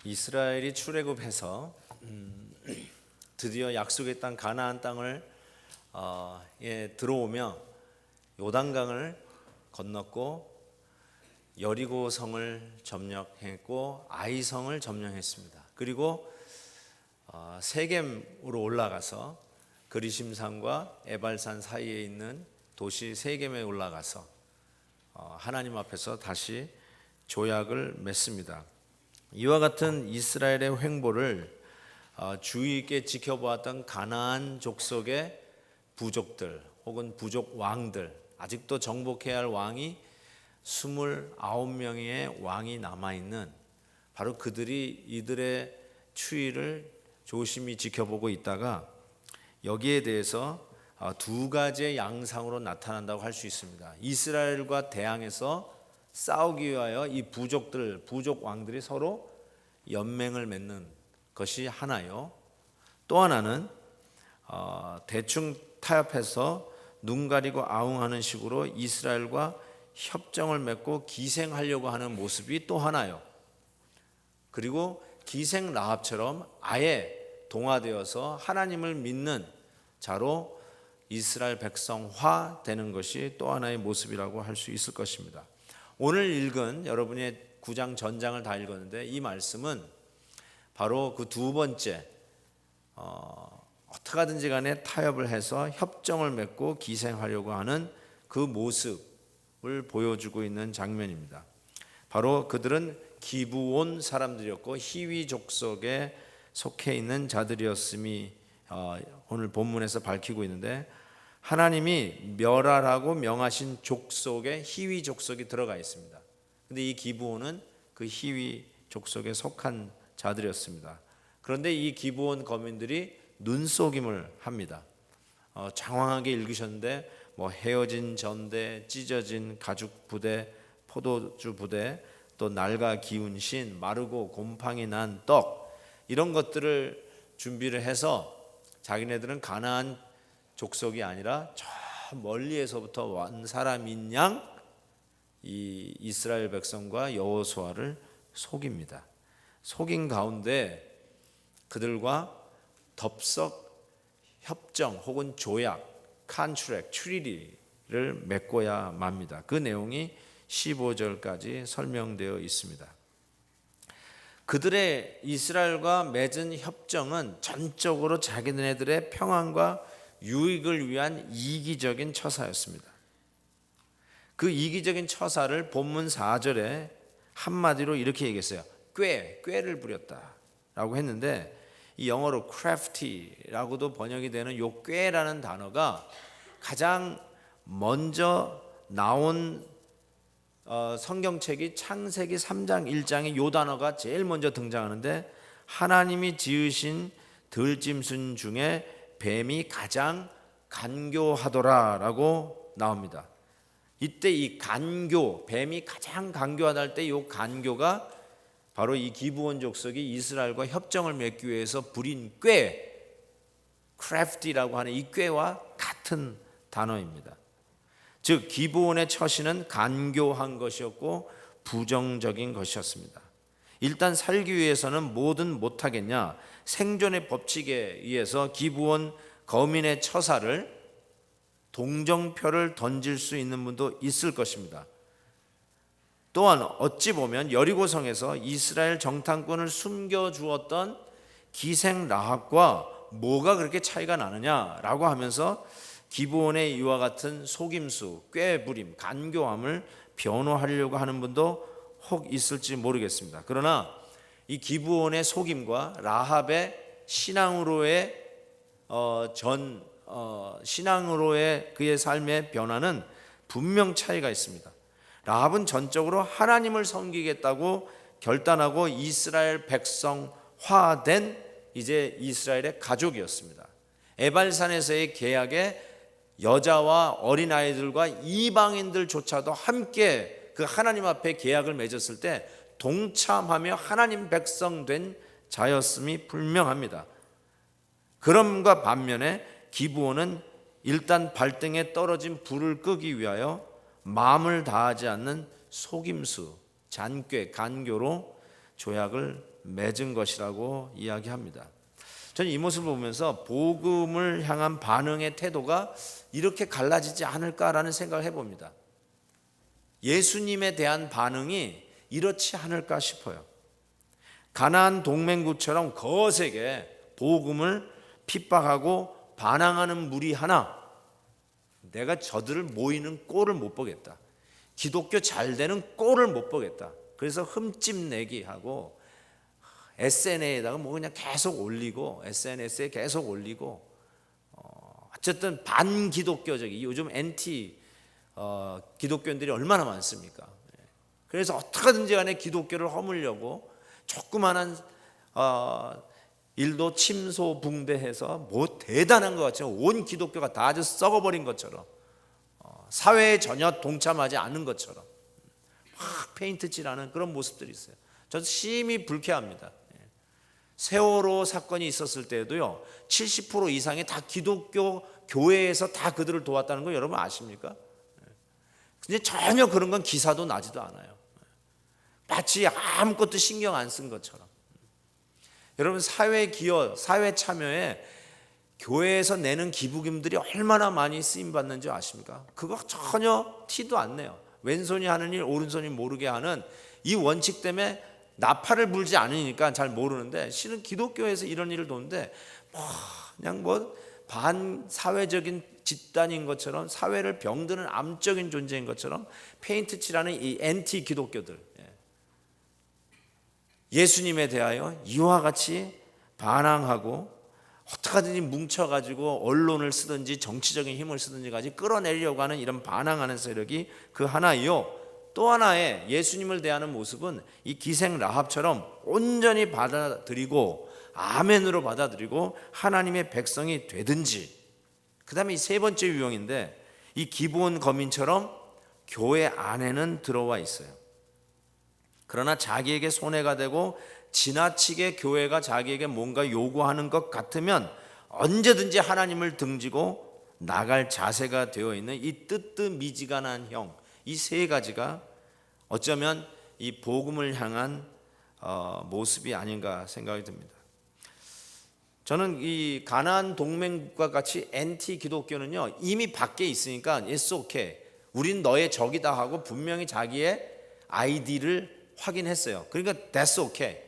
이스라엘이 출애굽해서 드디어 약속의 땅 가나안 땅을 들어오며 요단강을 건넜고 여리고 성을 점령했고 아이성을 점령했습니다. 그리고 세겜으로 올라가서 그리심산과 에발산 사이에 있는 도시 세겜에 올라가서 하나님 앞에서 다시 조약을 맺습니다. 이와 같은 이스라엘의 횡보를 주의 있게 지켜보았던 가나안 족속의 부족들 혹은 부족 왕들, 아직도 정복해야 할 왕이 29명의 왕이 남아있는 바로 그들이 이들의 추이를 조심히 지켜보고 있다가 여기에 대해서 두 가지의 양상으로 나타난다고 할 수 있습니다. 이스라엘과 대항해서 싸우기 위하여 이 부족 왕들이 서로 연맹을 맺는 것이 하나요. 또 하나는 대충 타협해서 눈 가리고 아웅하는 식으로 이스라엘과 협정을 맺고 기생하려고 하는 모습이 또 하나요. 그리고 기생 라합처럼 아예 동화되어서 하나님을 믿는 자로 이스라엘 백성화 되는 것이 또 하나의 모습이라고 할 수 있을 것입니다. 오늘 읽은 여러분의 9장 전장을 다 읽었는데 이 말씀은 바로 그 두 번째 어떻게 하든지 간에 타협을 해서 협정을 맺고 기생하려고 하는 그 모습을 보여주고 있는 장면입니다. 바로 그들은 기브온 사람들이었고 히위 족속에 속해 있는 자들이었음이 오늘 본문에서 밝히고 있는데, 하나님이 멸하라고 명하신 족속에 히위 족속이 들어가 있습니다. 근데 이 기브온은 그 히위 족속에 속한 자들이었습니다. 그런데 이 기브온 거민들이 눈속임을 합니다. 장황하게 읽으셨는데 헤어진 전대, 찢어진 가죽 부대, 포도주 부대, 또 낡아 기운 신, 마르고 곰팡이 난 떡, 이런 것들을 준비를 해서 자기네들은 가나안 족속이 아니라 저 멀리에서부터 온 사람인 양 이 이스라엘 백성과 여호수아를 속입니다. 속인 가운데 그들과 덥석 협정 혹은 조약, 컨트랙트, 트리티를 맺고야 맙니다. 그 내용이 15절까지 설명되어 있습니다. 그들의 이스라엘과 맺은 협정은 전적으로 자기네들의 평안과 유익을 위한 이기적인 처사였습니다. 그 이기적인 처사를 본문 4절에 한마디로 이렇게 얘기했어요. 꾀를 부렸다라고 했는데, 이 영어로 crafty라고도 번역이 되는 요 꾀라는 단어가 가장 먼저 나온 성경책이 창세기 3장 1장에 요 단어가 제일 먼저 등장하는데, 하나님이 지으신 들짐승 중에 뱀이 가장 간교하더라라고 나옵니다. 이때 이 간교, 뱀이 가장 간교하다 할 때 이 간교가 바로 이 기브온 족속이 이스라엘과 협정을 맺기 위해서 부린 crafty라고 하는 이 꾀와 같은 단어입니다. 즉 기브온의 처신은 간교한 것이었고 부정적인 것이었습니다. 일단 살기 위해서는 뭐든 못하겠냐, 생존의 법칙에 의해서 기브온 거민의 처사를 동정표를 던질 수 있는 분도 있을 것입니다. 또한 어찌 보면 여리고성에서 이스라엘 정탐꾼을 숨겨주었던 기생 라합과 뭐가 그렇게 차이가 나느냐라고 하면서 기브온의 이와 같은 속임수, 꾀부림, 간교함을 변호하려고 하는 분도 혹 있을지 모르겠습니다. 그러나 이 기브온의 속임과 라합의 신앙으로의 신앙으로의 그의 삶의 변화는 분명 차이가 있습니다. 라합은 전적으로 하나님을 섬기겠다고 결단하고 이스라엘 백성화된 이제 이스라엘의 가족이었습니다. 에발산에서의 계약에 여자와 어린아이들과 이방인들조차도 함께 그 하나님 앞에 계약을 맺었을 때 동참하며 하나님 백성 된 자였음이 분명합니다. 그럼과 반면에 기브온은 일단 발등에 떨어진 불을 끄기 위하여 마음을 다하지 않는 속임수, 잔꾀, 간교로 조약을 맺은 것이라고 이야기합니다. 저는 이 모습을 보면서 복음을 향한 반응의 태도가 이렇게 갈라지지 않을까라는 생각을 해봅니다. 예수님에 대한 반응이 이렇지 않을까 싶어요. 가나안 동맹국처럼 거세게 복음을 핍박하고 반항하는 무리 하나, 내가 저들을 모이는 꼴을 못 보겠다. 기독교 잘 되는 꼴을 못 보겠다. 그래서 흠집내기 하고 SNS에다가 뭐 그냥 계속 올리고, SNS에 계속 올리고, 어쨌든 반기독교적인, 요즘 NT 기독교인들이 얼마나 많습니까? 그래서 어떻게든지 간에 기독교를 허물려고 조그만한 일도 침소붕대해서 뭐 대단한 것 같지만 온 기독교가 다 아주 썩어버린 것처럼, 사회에 전혀 동참하지 않는 것처럼 막 페인트 칠하는 그런 모습들이 있어요. 저도 심히 불쾌합니다. 세월호 사건이 있었을 때도요, 70% 이상이 다 기독교 교회에서 다 그들을 도왔다는 거 여러분 아십니까? 근데 전혀 그런 건 기사도 나지도 않아요. 마치 아무것도 신경 안 쓴 것처럼. 여러분, 사회 기여, 사회 참여에 교회에서 내는 기부금들이 얼마나 많이 쓰임 받는지 아십니까? 그거 전혀 티도 안 내요. 왼손이 하는 일 오른손이 모르게 하는 이 원칙 때문에 나팔을 불지 않으니까 잘 모르는데, 실은 기독교에서 이런 일을 도는데 그냥 뭐 반사회적인 집단인 것처럼, 사회를 병드는 암적인 존재인 것처럼 페인트 칠하는 이 NT 기독교들, 예수님에 대하여 이와 같이 반항하고 어떻게든지 뭉쳐가지고 언론을 쓰든지 정치적인 힘을 쓰든지 가지 끌어내려고 하는 이런 반항하는 세력이 그 하나이요, 또 하나의 예수님을 대하는 모습은 이 기생 라합처럼 온전히 받아들이고 아멘으로 받아들이고 하나님의 백성이 되든지, 그 다음에 이 세 번째 유형인데, 이 기브온 거민처럼 교회 안에는 들어와 있어요. 그러나 자기에게 손해가 되고 지나치게 교회가 자기에게 뭔가 요구하는 것 같으면 언제든지 하나님을 등지고 나갈 자세가 되어 있는 이 뜨뜻미지근한 형, 이 세 가지가 어쩌면 이 복음을 향한 모습이 아닌가 생각이 듭니다. 저는 이 가나안 동맹국과 같이 NT 기독교는요, 이미 밖에 있으니까 it's okay, 우린 너의 적이다 하고 분명히 자기의 아이디를 확인했어요. 그러니까 that's okay.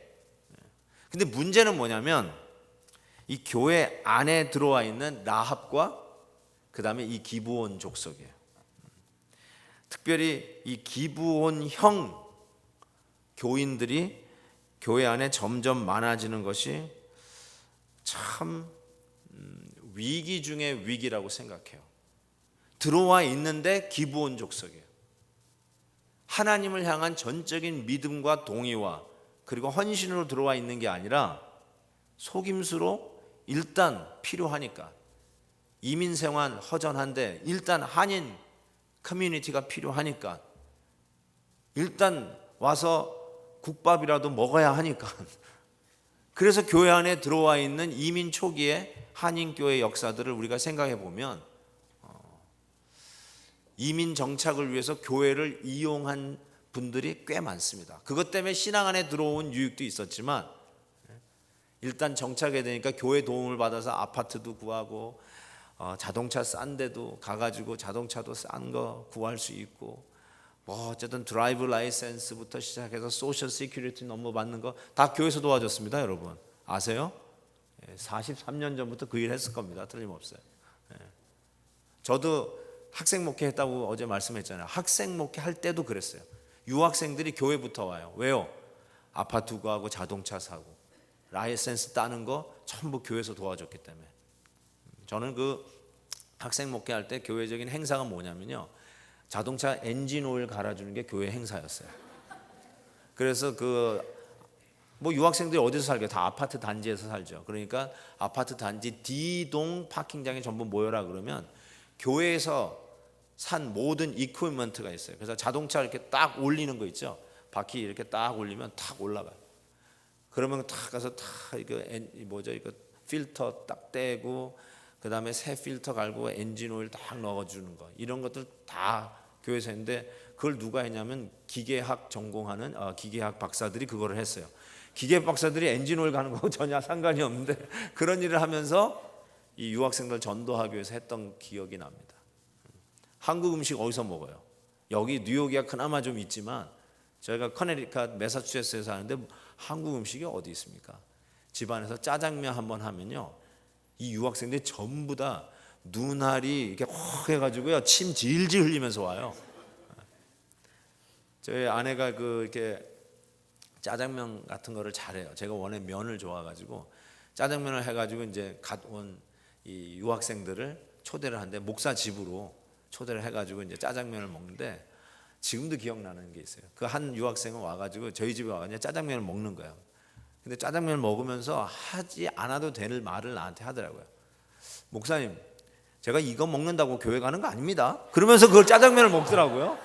근데 문제는 뭐냐면 이 교회 안에 들어와 있는 라합과 그 다음에 이 기브온 족속이에요. 특별히 이 기브온형 교인들이 교회 안에 점점 많아지는 것이 참 위기 중에 위기라고 생각해요. 들어와 있는데 기브온 족속이에요. 하나님을 향한 전적인 믿음과 동의와 그리고 헌신으로 들어와 있는 게 아니라 속임수로 일단 필요하니까, 이민생활 허전한데 일단 한인 커뮤니티가 필요하니까, 일단 와서 국밥이라도 먹어야 하니까 그래서 교회 안에 들어와 있는 이민 초기의 한인교회 역사들을 우리가 생각해 보면 이민 정착을 위해서 교회를 이용한 분들이 꽤 많습니다. 그것 때문에 신앙 안에 들어온 유익도 있었지만, 일단 정착해야 되니까 교회 도움을 받아서 아파트도 구하고 자동차 싼 데도 가가지고 자동차도 싼 거 구할 수 있고, 뭐 어쨌든 드라이브 라이센스부터 시작해서 소셜 시큐리티 넘버 받는 거 다 교회에서 도와줬습니다. 여러분 아세요? 43년 전부터 그 일 했을 겁니다. 틀림없어요. 저도 학생 목회 했다고 어제 말씀했잖아요. 학생 목회 할 때도 그랬어요. 유학생들이 교회부터 와요. 왜요? 아파트 구하고 자동차 사고 라이센스 따는 거 전부 교회에서 도와줬기 때문에. 저는 그 학생 목회 할 때 교회적인 행사가 뭐냐면요, 자동차 엔진 오일 갈아주는 게 교회 행사였어요. 그래서 뭐 유학생들이 어디서 살게? 다 아파트 단지에서 살죠. 그러니까 아파트 단지 D동 파킹장에 전부 모여라 그러면 교회에서 산 모든 이퀴프먼트가 있어요. 그래서 자동차 이렇게 딱 올리는 거 있죠. 바퀴 이렇게 딱 올리면 탁 올라가요. 그러면 탁 가서 탁 이거 필터 딱 떼고, 그 다음에 새 필터 갈고 엔진 오일 딱 넣어주는 거, 이런 것들 다 교회에서 했는데, 그걸 누가 했냐면 기계학 전공하는 기계학 박사들이 그거를 했어요. 기계 박사들이 엔진오일 가는 거하고 전혀 상관이 없는데 그런 일을 하면서 이 유학생들 전도하기 위해서 했던 기억이 납니다. 한국 음식 어디서 먹어요? 여기 뉴욕이야 그나마 좀 있지만 저희가 커네리컷 매사추세츠에서 사는데 한국 음식이 어디 있습니까? 집안에서 짜장면 한번 하면요, 이 유학생들이 전부 다 눈알이 이렇게 확 해가지고요 침 질질 흘리면서 와요. 저희 아내가 이렇게 짜장면 같은 거를 잘해요. 제가 원래 면을 좋아가지고 짜장면을 해가지고 이제 갓 온 이 유학생들을 초대를 하는데 목사 집으로 초대를 해가지고 이제 짜장면을 먹는데 지금도 기억나는 게 있어요. 그 한 유학생은 와가지고 저희 집에 와가지고 짜장면을 먹는 거예요. 근데 짜장면을 먹으면서 하지 않아도 될 말을 나한테 하더라고요. 목사님, 제가 이거 먹는다고 교회 가는 거 아닙니다. 그러면서 그걸 짜장면을 먹더라고요.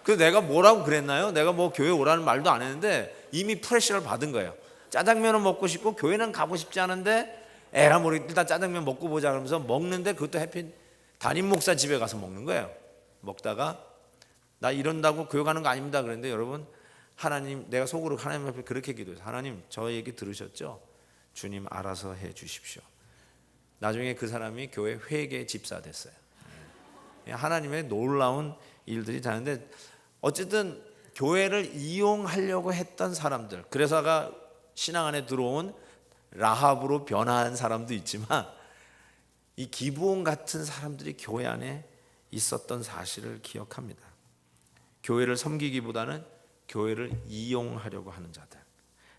그래서 내가 뭐라고 그랬나요? 내가 뭐 교회 오라는 말도 안 했는데 이미 프레셔를 받은 거예요. 짜장면은 먹고 싶고 교회는 가고 싶지 않은데 에라 모르겠 일단 짜장면 먹고 보자 그러면서 먹는데 그것도 해피 담임 목사 집에 가서 먹는 거예요. 먹다가 나 이런다고 교회 가는 거 아닙니다 그랬는데 여러분, 하나님, 내가 속으로 하나님 앞에 그렇게 기도해서 하나님, 저 얘기 들으셨죠? 주님 알아서 해 주십시오. 나중에 그 사람이 교회 회계 집사 됐어요. 하나님의 놀라운 일들이 다는데 어쨌든 교회를 이용하려고 했던 사람들, 그래서가 신앙 안에 들어온 라합으로 변화한 사람도 있지만 이 기브온 같은 사람들이 교회 안에 있었던 사실을 기억합니다. 교회를 섬기기보다는 교회를 이용하려고 하는 자들,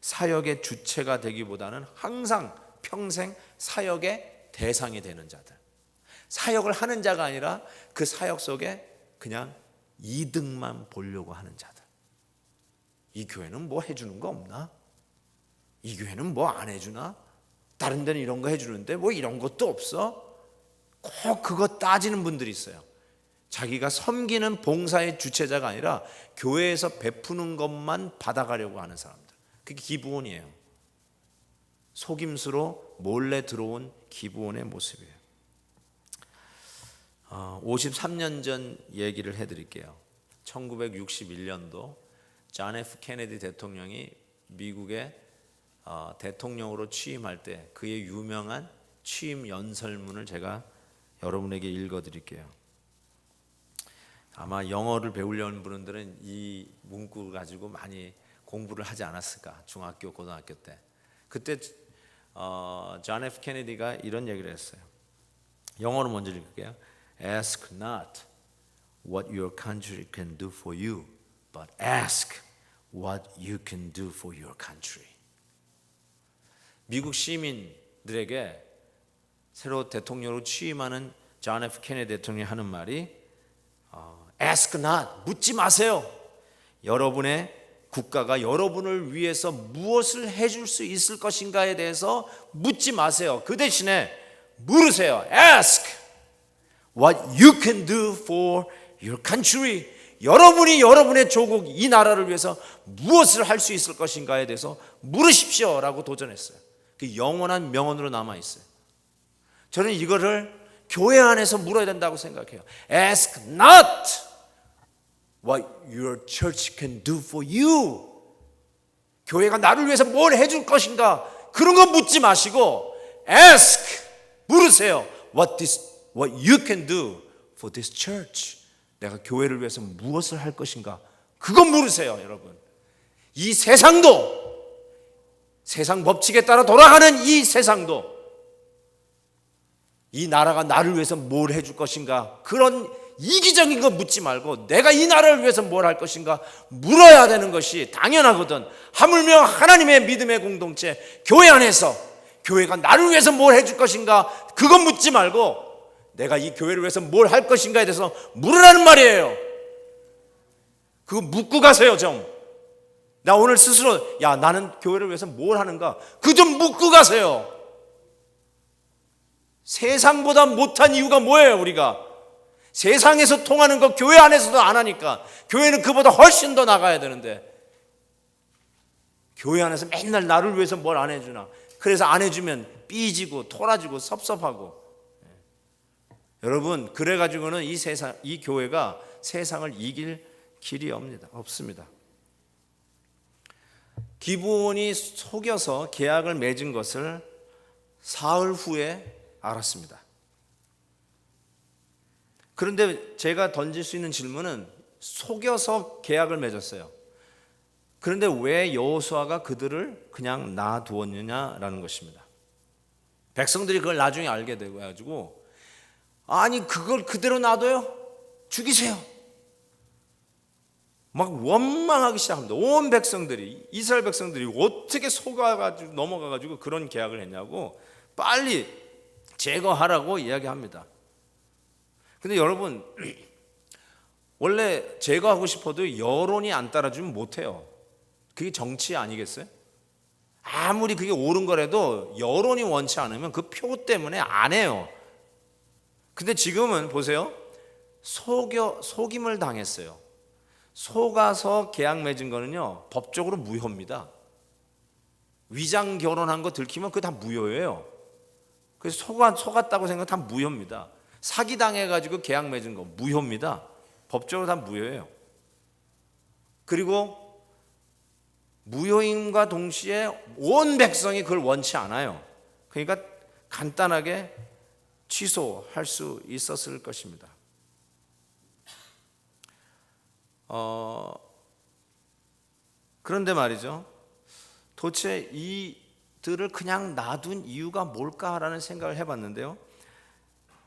사역의 주체가 되기보다는 항상 평생 사역의 대상이 되는 자들, 사역을 하는 자가 아니라 그 사역 속에 그냥 이득만 보려고 하는 자들. 이 교회는 뭐 해주는 거 없나? 이 교회는 뭐 안 해주나? 다른 데는 이런 거 해주는데 뭐 이런 것도 없어? 꼭 그거 따지는 분들이 있어요. 자기가 섬기는 봉사의 주체자가 아니라 교회에서 베푸는 것만 받아가려고 하는 사람들, 그게 기브온이에요. 속임수로 몰래 들어온 기브온의 모습이에요. 53년 전 얘기를 해드릴게요. 1961년도 존 F 케네디 대통령이 미국의 대통령으로 취임할 때 그의 유명한 취임 연설문을 제가 여러분에게 읽어드릴게요. 아마 영어를 배우려는 분들은 이 문구 가지고 많이 공부를 하지 않았을까, 중학교, 고등학교 때. 그때 존 F 케네디가 이런 얘기를 했어요. 영어로 먼저 읽을게요. Ask not what your country can do for you, but ask what you can do for your country. 미국 시민들에게 새로 대통령으로 취임하는 존 F 케네디 대통령이 하는 말이 Ask not, 묻지 마세요. 여러분의 국가가 여러분을 위해서 무엇을 해줄 수 있을 것인가에 대해서 묻지 마세요. 그 대신에 물으세요. Ask what you can do for your country. 여러분이 여러분의 조국, 이 나라를 위해서 무엇을 할 수 있을 것인가에 대해서 물으십시오 라고 도전했어요. 그 영원한 명언으로 남아있어요. 저는 이거를 교회 안에서 물어야 된다고 생각해요. Ask not what your church can do for you. 교회가 나를 위해서 뭘 해줄 것인가, 그런 거 묻지 마시고 Ask, 물으세요. What you can do for this church. 내가 교회를 위해서 무엇을 할 것인가, 그거 물으세요. 여러분, 이 세상도, 세상 법칙에 따라 돌아가는 이 세상도, 이 나라가 나를 위해서 뭘 해줄 것인가, 그런 이기적인 거 묻지 말고 내가 이 나라를 위해서 뭘 할 것인가 물어야 되는 것이 당연하거든. 하물며 하나님의 믿음의 공동체, 교회 안에서 교회가 나를 위해서 뭘 해줄 것인가, 그거 묻지 말고 내가 이 교회를 위해서 뭘 할 것인가에 대해서 물으라는 말이에요. 그거 묻고 가세요. 좀, 나 오늘 스스로, 야, 나는 교회를 위해서 뭘 하는가, 그 좀 묻고 가세요. 세상보다 못한 이유가 뭐예요? 우리가 세상에서 통하는 거 교회 안에서도 안 하니까, 교회는 그보다 훨씬 더 나가야 되는데 교회 안에서 맨날 나를 위해서 뭘 안 해주나, 그래서 안 해주면 삐지고 토라지고 섭섭하고. 여러분, 그래가지고는 이 세상, 이 교회가 세상을 이길 길이 없습니다. 기브온이 속여서 계약을 맺은 것을 사흘 후에 알았습니다. 그런데 제가 던질 수 있는 질문은 속여서 계약을 맺었어요. 그런데 왜 여호수아가 그들을 그냥 놔두었느냐라는 것입니다. 백성들이 그걸 나중에 알게 되고 가지고 아니 그걸 그대로 놔둬요? 죽이세요. 막 원망하기 시작합니다. 온 백성들이, 이스라엘 백성들이 어떻게 속아가지고 넘어가가지고 그런 계약을 했냐고 빨리 제거하라고 이야기합니다. 근데 여러분, 원래 제거하고 싶어도 여론이 안 따라주면 못해요. 그게 정치 아니겠어요? 아무리 그게 옳은 거라도 여론이 원치 않으면 그 표 때문에 안 해요. 근데 지금은 보세요. 속임을 당했어요. 속아서 계약 맺은 거는요, 법적으로 무효입니다. 위장 결혼한 거 들키면 그게 다 무효예요. 그래서 속았다고 생각하면 다 무효입니다. 사기 당해가지고 계약 맺은 거 무효입니다. 법적으로 다 무효예요. 그리고 무효임과 동시에 온 백성이 그걸 원치 않아요. 그러니까 간단하게 취소할 수 있었을 것입니다. 그런데 말이죠, 도대체 이들을 그냥 놔둔 이유가 뭘까라는 생각을 해봤는데요,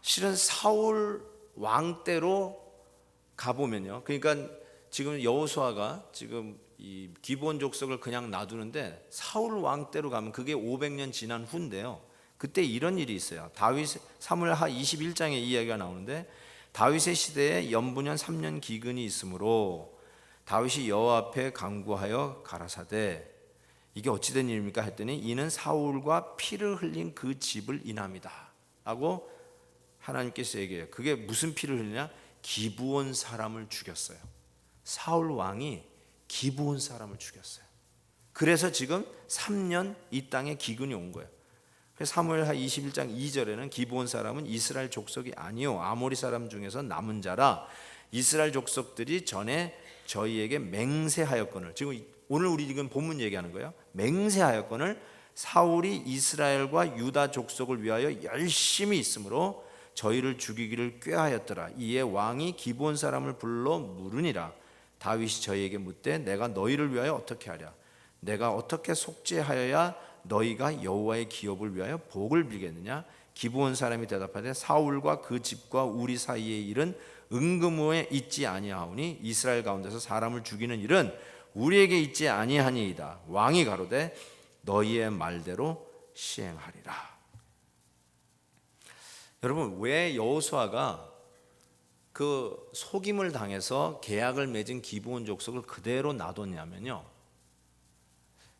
실은 사울 왕 때로 가보면요, 그러니까 지금 여호수아가 지금 이 기브온 족속을 그냥 놔두는데 사울 왕 때로 가면 그게 500년 지난 후인데요, 그때 이런 일이 있어요. 다윗 사무엘하 21장에 이 이야기가 나오는데, 다윗의 시대에 연분년 3년 기근이 있으므로 다윗이 여호와 앞에 간구하여 가라사대, 이게 어찌된 일입니까 했더니 이는 사울과 피를 흘린 그 집을 인함이다 하고 하나님께서 얘기해요. 그게 무슨 피를 흘리냐? 기브온 사람을 죽였어요. 사울 왕이 기브온 사람을 죽였어요. 그래서 지금 3년 이 땅에 기근이 온 거예요. 그래서 사무엘하 21장 2절에는 기브온 사람은 이스라엘 족속이 아니요 아모리 사람 중에서 남은 자라, 이스라엘 족속들이 전에 저희에게 맹세하였거늘, 지금 오늘 우리 지금 본문 얘기하는 거예요. 맹세하였거늘 사울이 이스라엘과 유다 족속을 위하여 열심히 있으므로 저희를 죽이기를 꾀하였더라. 이에 왕이 기브온 사람을 불러 물으니라. 다윗이 저희에게 묻되 내가 너희를 위하여 어떻게 하랴? 내가 어떻게 속죄하여야 너희가 여호와의 기업을 위하여 복을 빌겠느냐? 기브온 사람이 대답하되 사울과 그 집과 우리 사이의 일은 은금호에 있지 아니하오니 이스라엘 가운데서 사람을 죽이는 일은 우리에게 있지 아니하니이다. 왕이 가로되 너희의 말대로 시행하리라. 여러분, 왜 여호수아가 그 속임을 당해서 계약을 맺은 기브온 족속을 그대로 놔뒀냐면요,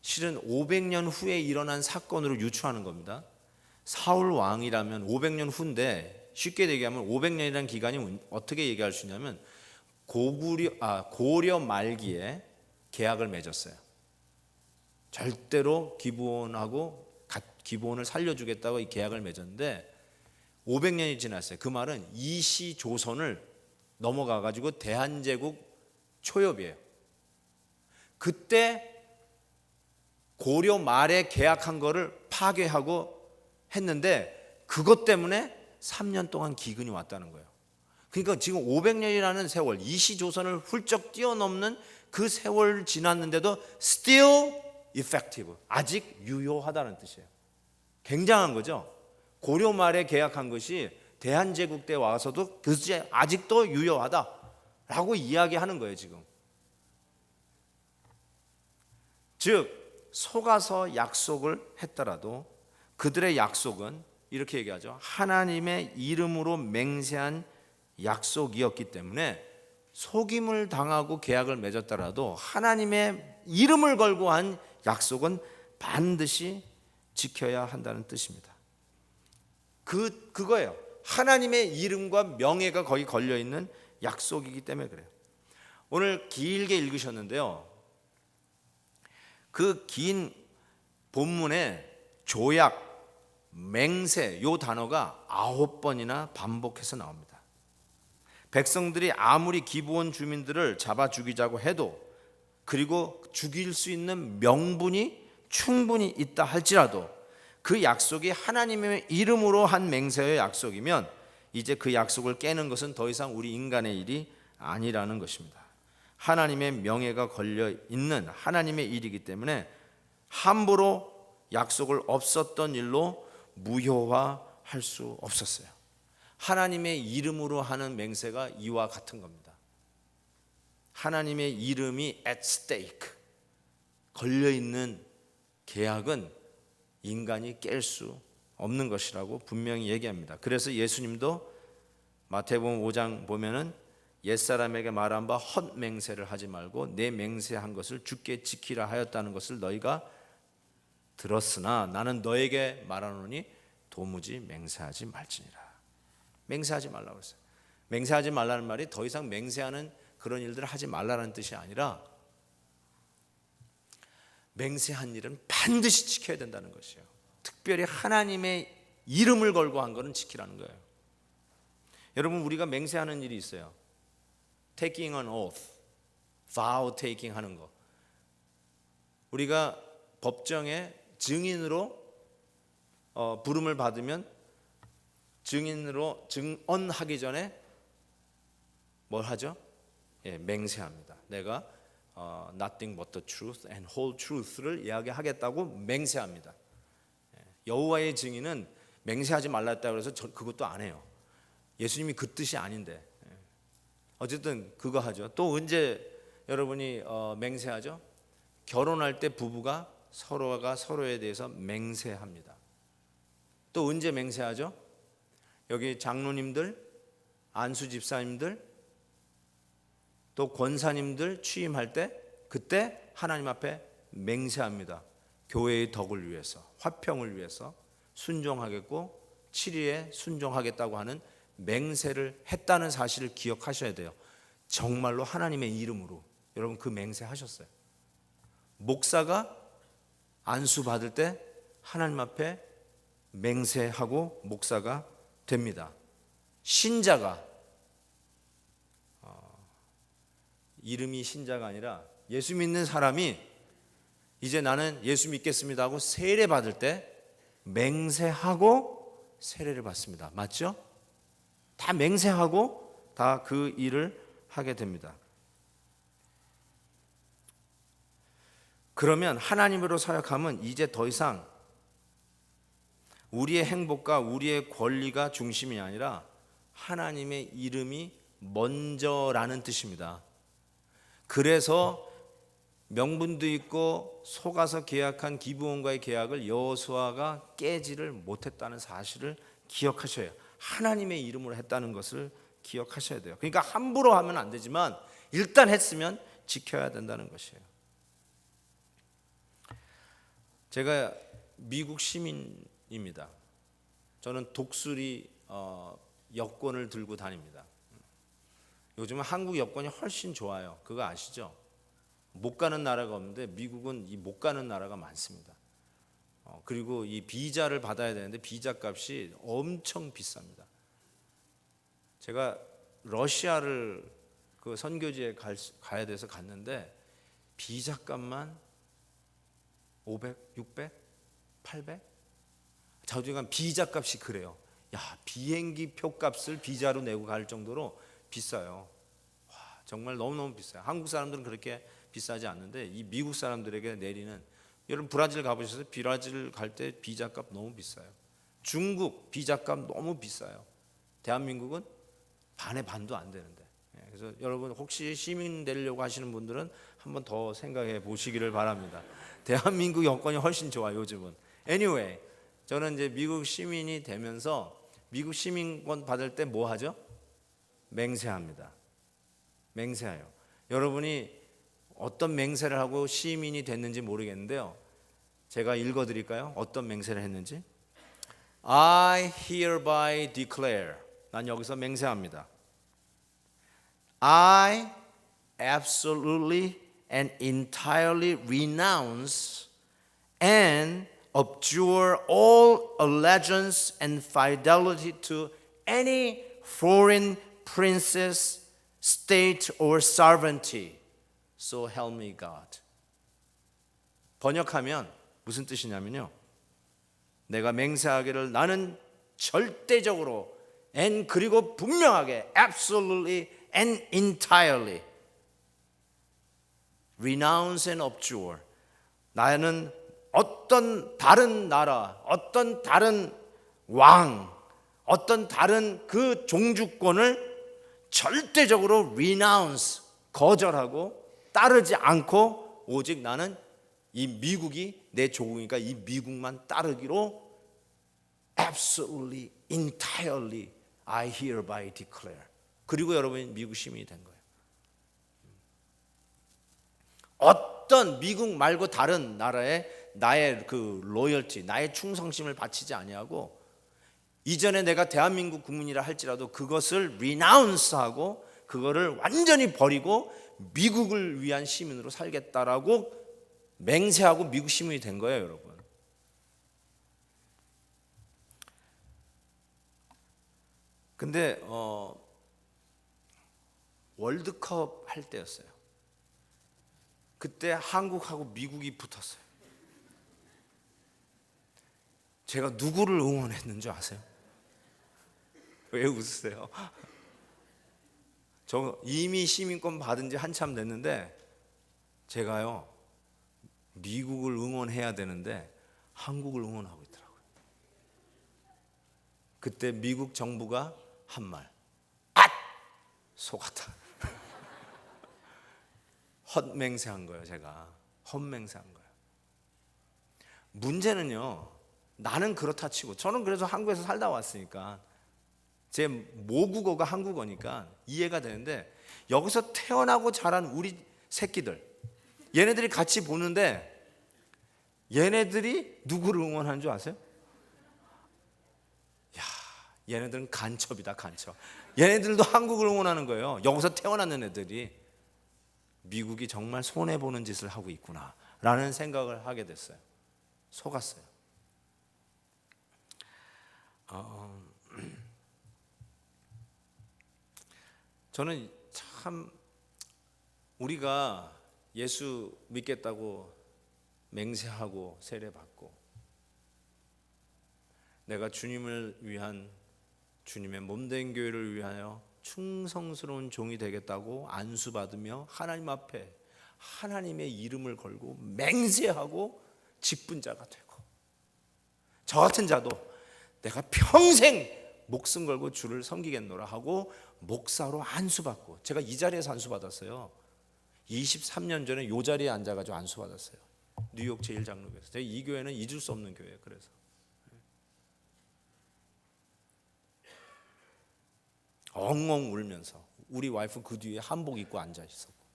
실은 500년 후에 일어난 사건으로 유추하는 겁니다. 사울 왕이라면 500년 후인데, 쉽게 얘기하면 500년이라는 기간이 어떻게 얘기할 수 있냐면 고려 말기에 계약을 맺었어요. 절대로 기브온을 살려주겠다고 이 계약을 맺었는데 500년이 지났어요. 그 말은 이시 조선을 넘어가 가지고 대한제국 초엽이에요. 그때 고려 말에 계약한 거를 파괴하고 했는데 그것 때문에 3년 동안 기근이 왔다는 거예요. 그러니까 지금 500년이라는 세월, 이시조선을 훌쩍 뛰어넘는 그 세월 지났는데도 still effective, 아직 유효하다는 뜻이에요. 굉장한 거죠. 고려 말에 계약한 것이 대한제국 때 와서도 그것이 아직도 유효하다라고 이야기하는 거예요 지금. 즉 속아서 약속을 했더라도 그들의 약속은 이렇게 얘기하죠. 하나님의 이름으로 맹세한 약속이었기 때문에 속임을 당하고 계약을 맺었더라도 하나님의 이름을 걸고 한 약속은 반드시 지켜야 한다는 뜻입니다. 그거예요. 하나님의 이름과 명예가 거기 걸려있는 약속이기 때문에 그래요. 오늘 길게 읽으셨는데요, 그 긴 본문에 조약, 맹세 요 단어가 9번이나 반복해서 나옵니다. 백성들이 아무리 기브온 주민들을 잡아 죽이자고 해도 그리고 죽일 수 있는 명분이 충분히 있다 할지라도 그 약속이 하나님의 이름으로 한 맹세의 약속이면 이제 그 약속을 깨는 것은 더 이상 우리 인간의 일이 아니라는 것입니다. 하나님의 명예가 걸려 있는 하나님의 일이기 때문에 함부로 약속을 없었던 일로 무효화할 수 없었어요. 하나님의 이름으로 하는 맹세가 이와 같은 겁니다. 하나님의 이름이 at stake, 걸려 있는 계약은 인간이 깰 수 없는 것이라고 분명히 얘기합니다. 그래서 예수님도 마태복음 5장 보면은 옛사람에게 말한 바 헛맹세를 하지 말고 내 맹세한 것을 주께 지키라 하였다는 것을 너희가 들었으나 나는 너에게 말하노니 도무지 맹세하지 말지니라. 맹세하지 말라고 했어요. 맹세하지 말라는 말이 더 이상 맹세하는 그런 일들을 하지 말라는 뜻이 아니라 맹세한 일은 반드시 지켜야 된다는 것이에요. 특별히 하나님의 이름을 걸고 한 것은 지키라는 거예요. 여러분, 우리가 맹세하는 일이 있어요. Taking an oath, vow taking 하는 거. 우리가 법정에 증인으로 부름을 받으면 증인으로 증언하기 전에 뭘 하죠? 예, 맹세합니다. 내가 nothing but the truth and whole truth를 이야기하겠다고 맹세합니다. 여호와의 증인은 맹세하지 말랐다고 해서 그것도 안 해요. 예수님이 그 뜻이 아닌데 어쨌든 그거 하죠. 또 언제 여러분이 맹세하죠? 결혼할 때 부부가 서로가 서로에 대해서 맹세합니다. 또 언제 맹세하죠? 여기 장로님들, 안수 집사님들, 또 권사님들 취임할 때 그때 하나님 앞에 맹세합니다. 교회의 덕을 위해서, 화평을 위해서 순종하겠고 7일에 순종하겠다고 하는 맹세를 했다는 사실을 기억하셔야 돼요. 정말로 하나님의 이름으로 여러분 그 맹세하셨어요. 목사가 안수 받을 때 하나님 앞에 맹세하고 목사가 됩니다. 신자가 이름이 신자가 아니라 예수 믿는 사람이 이제 나는 예수 믿겠습니다 하고 세례 받을 때 맹세하고 세례를 받습니다. 맞죠? 다 맹세하고 다 그 일을 하게 됩니다. 그러면 하나님으로 사역하면 이제 더 이상 우리의 행복과 우리의 권리가 중심이 아니라 하나님의 이름이 먼저라는 뜻입니다. 그래서 명분도 있고 속아서 계약한 기브온과의 계약을 여호수아가 깨지를 못했다는 사실을 기억하셔야 해요. 하나님의 이름으로 했다는 것을 기억하셔야 돼요. 그러니까 함부로 하면 안 되지만 일단 했으면 지켜야 된다는 것이에요. 제가 미국 시민입니다. 저는 독수리 여권을 들고 다닙니다. 요즘은 한국 여권이 훨씬 좋아요. 그거 아시죠? 못 가는 나라가 없는데 미국은 이 못 가는 나라가 많습니다. 그리고 이 비자를 받아야 되는데 비자 값이 엄청 비쌉니다. 제가 러시아를 그 선교지에 가야 돼서 갔는데 비자 값만 500, 600, 800? 자주간 비자 값이 그래요. 야, 비행기 표 값을 비자로 내고 갈 정도로 비싸요. 와, 정말 너무너무 비싸요. 한국 사람들은 그렇게 비싸지 않는데 이 미국 사람들에게 내리는, 여러분 브라질 가보셔서 브라질 갈 때 비자 값 너무 비싸요. 중국 비자 값 너무 비싸요. 대한민국은 반의 반도 안 되는데. 그래서 여러분 혹시 시민 되려고 하시는 분들은 한번 더 생각해 보시기를 바랍니다. 대한민국 여건이 훨씬 좋아요, 요즘은. Anyway, 저는 이제 미국 시민이 되면서 미국 시민권 받을 때 뭐 하죠? 맹세합니다. 맹세해요. 여러분이 어떤 맹세를 하고 시민이 됐는지 모르겠는데요. 제가 읽어드릴까요? 어떤 맹세를 했는지. I hereby declare. 난 여기서 맹세합니다. I absolutely and entirely renounce and abjure all allegiance and fidelity to any foreign princess, state or sovereignty. so help me God. 번역하면 무슨 뜻이냐면요, 내가 맹세하기를 나는 절대적으로 and 그리고 분명하게 absolutely and entirely renounce and abjure, 나는 어떤 다른 나라, 어떤 다른 왕, 어떤 다른 그 종주권을 절대적으로 renounce, 거절하고 따르지 않고 오직 나는 이 미국이 내 조국이니까 이 미국만 따르기로 absolutely, entirely I hereby declare. 그리고 여러분이 미국 시민이 된 거예요. 어떤 미국 말고 다른 나라에 나의 그 로열티, 나의 충성심을 바치지 아니하고, 이전에 내가 대한민국 국민이라 할지라도 그것을 renounce하고 그거를 완전히 버리고 미국을 위한 시민으로 살겠다라고 맹세하고 미국 시민이 된 거예요, 여러분. 근데 월드컵 할 때였어요. 그때 한국하고 미국이 붙었어요. 제가 누구를 응원했는 줄 아세요? 왜 웃으세요? 저 이미 시민권 받은 지 한참 됐는데 제가요, 미국을 응원해야 되는데 한국을 응원하고 있더라고요. 그때 미국 정부가 한 말, 앗! 속았다. 헛맹세한 거예요. 제가 헛맹세한 거예요. 문제는요, 나는 그렇다 치고, 저는 그래서 한국에서 살다 왔으니까 제 모국어가 한국어니까 이해가 되는데, 여기서 태어나고 자란 우리 새끼들, 얘네들이 같이 보는데 얘네들이 누구를 응원하는 줄 아세요? 야, 얘네들은 간첩이다, 간첩. 얘네들도 한국을 응원하는 거예요. 여기서 태어났는 애들이 미국이 정말 손해보는 짓을 하고 있구나 라는 생각을 하게 됐어요. 속았어요. 저는 참 우리가 예수 믿겠다고 맹세하고 세례받고 내가 주님을 위한, 주님의 몸된 교회를 위하여 충성스러운 종이 되겠다고 안수받으며 하나님 앞에 하나님의 이름을 걸고 맹세하고 직분자가 되고, 저 같은 자도 내가 평생 목숨 걸고 주를 섬기겠노라 하고 목사로 안수받고, 제가 이 자리에서 안수받았어요. 23년 전에 이 자리에 앉아가지고 안수받았어요. 뉴욕 제1장로교에서. 이 교회는 잊을 수 없는 교회예요. 그래서 엉엉 울면서, 우리 와이프 그 뒤에 한복 입고 앉아 있었고,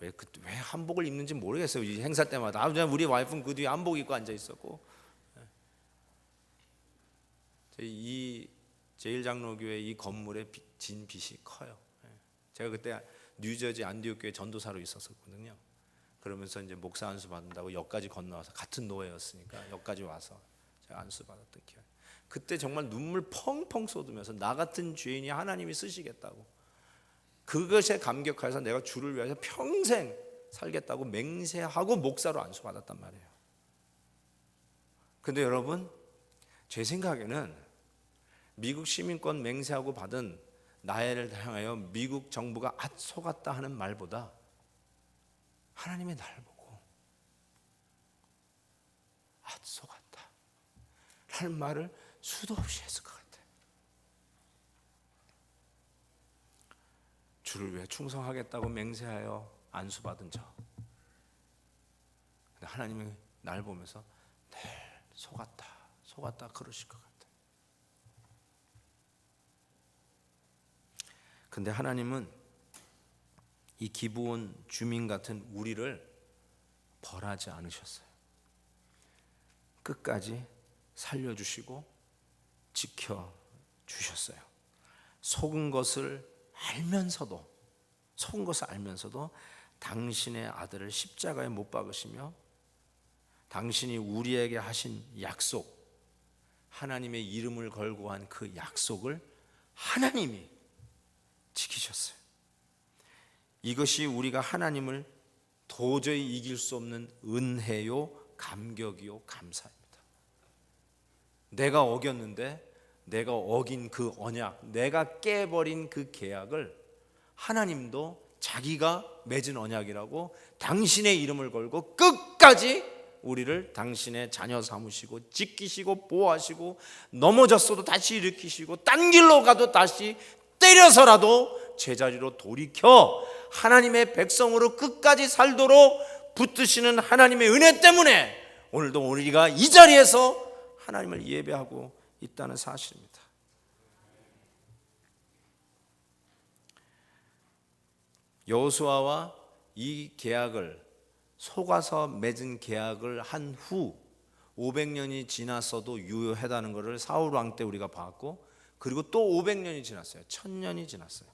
왜 한복을 입는지 모르겠어요. 이 행사 때마다 우리 와이프는 그 뒤에 한복 입고 앉아 있었고, 이 제1장로교회 이 건물에 진 빚이 커요. 제가 그때 뉴저지 안디옥 교회 전도사로 있었거든요. 그러면서 이제 목사 안수 받는다고 역까지 건너와서, 같은 노예였으니까 역까지 와서 제가 안수 받았던 기억. 그때 정말 눈물 펑펑 쏟으면서 나 같은 죄인이 하나님이 쓰시겠다고, 그것에 감격해서 내가 주를 위해서 평생 살겠다고 맹세하고 목사로 안수 받았단 말이에요. 근데 여러분, 제 생각에는 미국 시민권 맹세하고 받은 나를 향하여 미국 정부가 앗 속았다 하는 말보다 하나님의 나를 보고 앗 속았다 라는 말을 수도 없이 했을 것 같아요. 주를 위해 충성하겠다고 맹세하여 안수받은 저, 근데 하나님이 날 보면서 늘 속았다 그러실 것 같아요. 근데 하나님은 이 기브온 주민 같은 우리를 벌하지 않으셨어요. 끝까지 살려주시고 지켜주셨어요. 속은 것을 알면서도 당신의 아들을 십자가에 못 박으시며 당신이 우리에게 하신 약속, 하나님의 이름을 걸고 한 그 약속을 하나님이 지키셨어요. 이것이 우리가 하나님을 도저히 이길 수 없는 은혜요, 감격이요, 감사입니다. 내가 어겼는데, 내가 어긴 그 언약, 내가 깨버린 그 계약을 하나님도 자기가 맺은 언약이라고 당신의 이름을 걸고 끝까지 우리를 당신의 자녀 삼으시고 지키시고 보호하시고, 넘어졌어도 다시 일으키시고, 딴 길로 가도 다시 때려서라도 제자리로 돌이켜 하나님의 백성으로 끝까지 살도록 붙드시는 하나님의 은혜 때문에 오늘도 우리가 이 자리에서 하나님을 예배하고 있다는 사실입니다. 여호수아와 이 계약을 속아서 맺은 계약을 한 후 500년이 지났어도 유효하다는 것을 사울 왕 때 우리가 봤고, 그리고 또 500년이 지났어요. 1000년이 지났어요.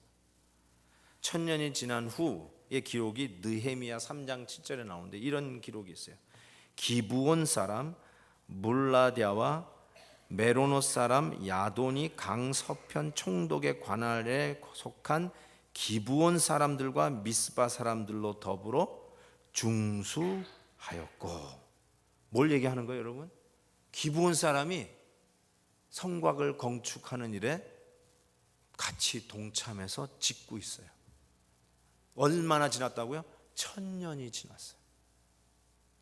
1000년이 지난 후의 기록이 느헤미야 3장 7절에 나오는데 이런 기록이 있어요. 기브온 사람 물라디아와 메로노 사람 야돈이 강 서편 총독의 관할에 속한 기브온 사람들과 미스바 사람들로 더불어 중수하였고. 뭘 얘기하는 거예요, 여러분? 기브온 사람이 성곽을 건축하는 일에 같이 동참해서 짓고 있어요. 얼마나 지났다고요? 1000년이 지났어요.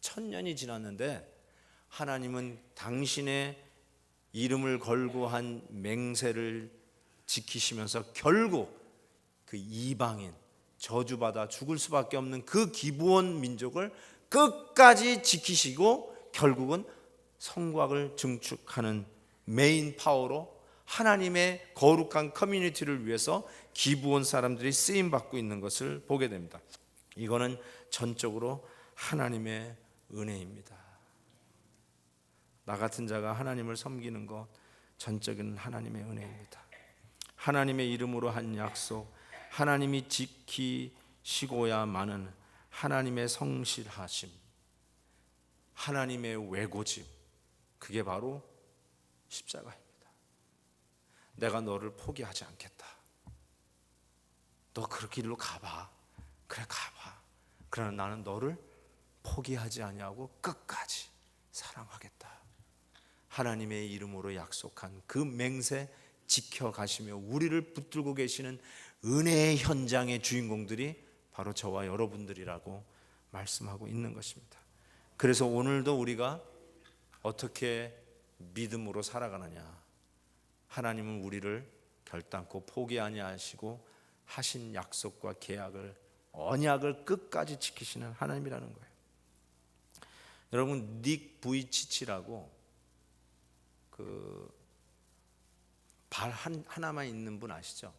1000년이 지났는데 하나님은 당신의 이름을 걸고 한 맹세를 지키시면서 결국 그 이방인, 저주받아 죽을 수밖에 없는 그 기브온 민족을 끝까지 지키시고 결국은 성곽을 증축하는 메인 파워로 하나님의 거룩한 커뮤니티를 위해서 기브온 사람들이 쓰임 받고 있는 것을 보게 됩니다. 이거는 전적으로 하나님의 은혜입니다. 나 같은 자가 하나님을 섬기는 것 전적인 하나님의 은혜입니다. 하나님의 이름으로 한 약속, 하나님이 지키시고야만은 하나님의 성실하심, 하나님의 외고짐, 그게 바로 십자가입니다. 내가 너를 포기하지 않겠다. 너 그 길로 가봐. 그래, 가봐. 그러나 나는 너를 포기하지 아니하고 끝까지 사랑하겠다. 하나님의 이름으로 약속한 그 맹세 지켜가시며 우리를 붙들고 계시는 은혜의 현장의 주인공들이 바로 저와 여러분들이라고 말씀하고 있는 것입니다. 그래서 오늘도 우리가 어떻게 믿음으로 살아가느냐? 하나님은 우리를 결단코 포기하지 않으시고 하신 약속과 계약을, 언약을 끝까지 지키시는 하나님이라는 거예요. 여러분, 닉 부이치치라고 그 발 하나만 있는 분 아시죠?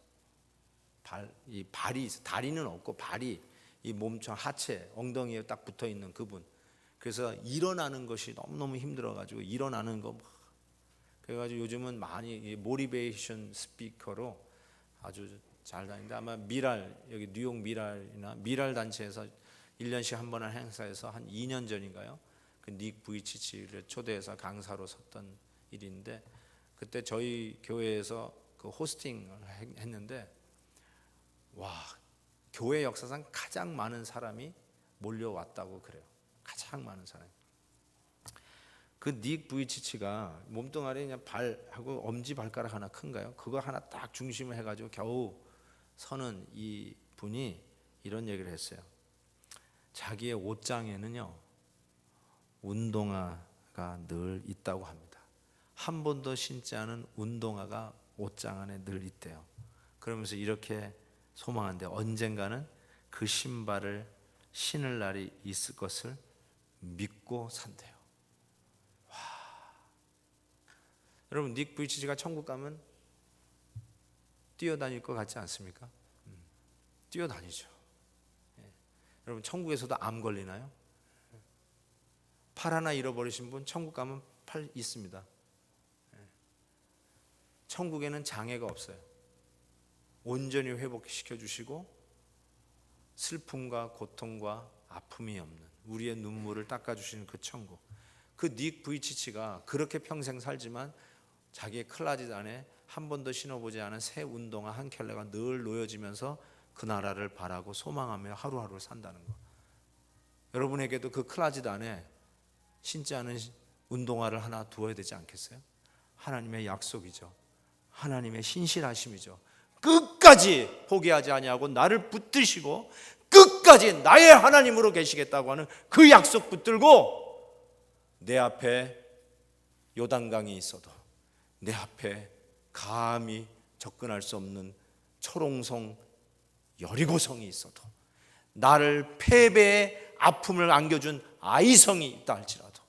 이 발이 있어. 다리는 없고 발이 이 몸처럼 하체, 엉덩이에 딱 붙어 있는 그분. 그래서 일어나는 것이 너무너무 힘들어가지고 일어나는 거 그래가지고 요즘은 많이 모티베이션 스피커로 아주 잘 다니는데, 아마 미랄, 여기 뉴욕 미랄이나 미랄 단체에서 1년씩 한 번 하는 행사에서 한 2년 전인가요? 그 닉 부이치치를 초대해서 강사로 섰던 일인데, 그때 저희 교회에서 그 호스팅을 했는데, 와, 교회 역사상 가장 많은 사람이 몰려왔다고 그래요. 가장 많은 사람이. 그 닉 부이치치가 몸뚱아리 그냥 발하고 엄지 발가락 하나 큰가요? 그거 하나 딱 중심을 해가지고 겨우 서는 이 분이 이런 얘기를 했어요. 자기의 옷장에는요 운동화가 늘 있다고 합니다. 한 번도 신지 않은 운동화가 옷장 안에 늘 있대요. 그러면서 이렇게 소망한데, 언젠가는 그 신발을 신을 날이 있을 것을 믿고 산대요. 와, 여러분, 닉 부이치치가 천국 가면 뛰어다닐 것 같지 않습니까? 뛰어다니죠. 여러분, 천국에서도 암 걸리나요? 팔 하나 잃어버리신 분 천국 가면 팔 있습니다. 천국에는 장애가 없어요. 온전히 회복시켜 주시고 슬픔과 고통과 아픔이 없는 우리의 눈물을 닦아주시는 그 천국. 그 닉 부이치치가 그렇게 평생 살지만 자기의 클라짓 안에 한 번도 신어보지 않은 새 운동화 한 켤레가 늘 놓여지면서 그 나라를 바라고 소망하며 하루하루 산다는 거. 여러분에게도 그 클라짓 안에 신지 않은 운동화를 하나 두어야 되지 않겠어요? 하나님의 약속이죠. 하나님의 신실하심이죠. 끝까지 포기하지 아니하고 나를 붙드시고 끝까지 나의 하나님으로 계시겠다고 하는 그 약속 붙들고 내 앞에 요단강이 있어도 내 앞에 감히 접근할 수 없는 초롱성 여리고성이 있어도 나를 패배의 아픔을 안겨준 아이성이 있다 할지라도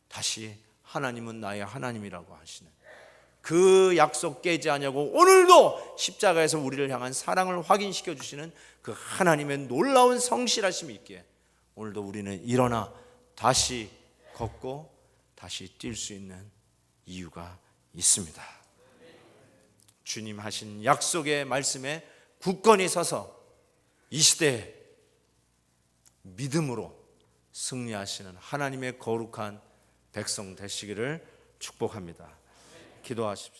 다시 하나님은 나의 하나님이라고 하시는 그 약속 깨지 아니하고 오늘도 십자가에서 우리를 향한 사랑을 확인시켜 주시는 그 하나님의 놀라운 성실하심이 있기에 오늘도 우리는 일어나 다시 걷고 다시 뛸 수 있는 이유가 있습니다. 주님 하신 약속의 말씀에 굳건히 서서 이 시대에 믿음으로 승리하시는 하나님의 거룩한 백성 되시기를 축복합니다. 기도하십시오.